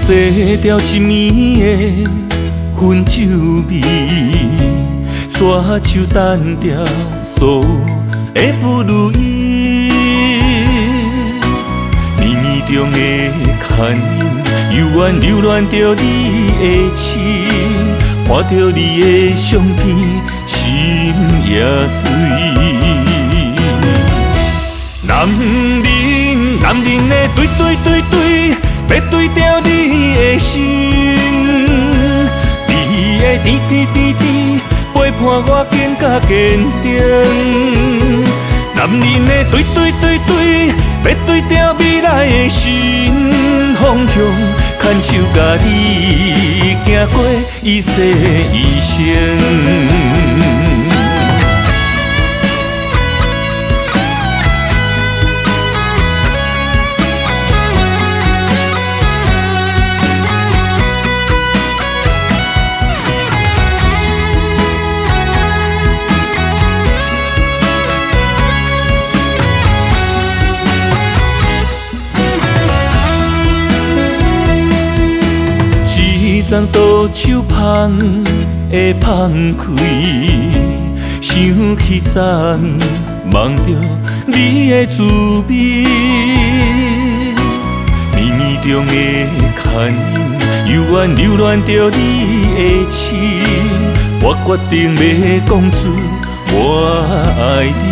洗掉一暝的分酒味，山手单调所有的不如意，暝暝中的牵引，犹原留恋着你的痴，看着你的相片，心也醉。男人的对，要对调你的心，你的甜，陪伴我更加坚定。男人的对，要对调未来的新方向，牵手甲你行过一世一生。昨倒手香会放开，想起昨暝梦着你的滋味，暝暝中的牵引，犹原留恋着你的痴，我决定要讲出我爱你。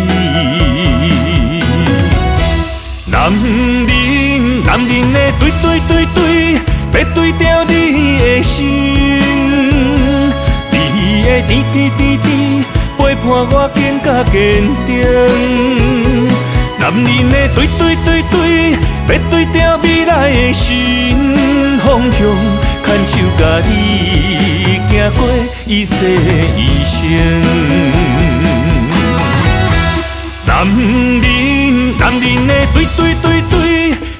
男人的对，要对调你的心，你的甜，陪伴我更加坚定。男人的对，要对调未来的新方向，牵手甲你行过一世一生。男人的对，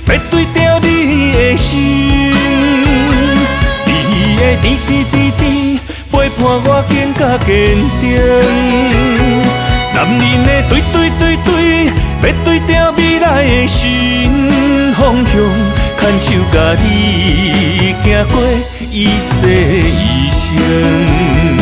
要对调你的心，你的甜，陪伴我更加坚定。男人的对，要对调未来的新方向，牵手甲你行过一世一生。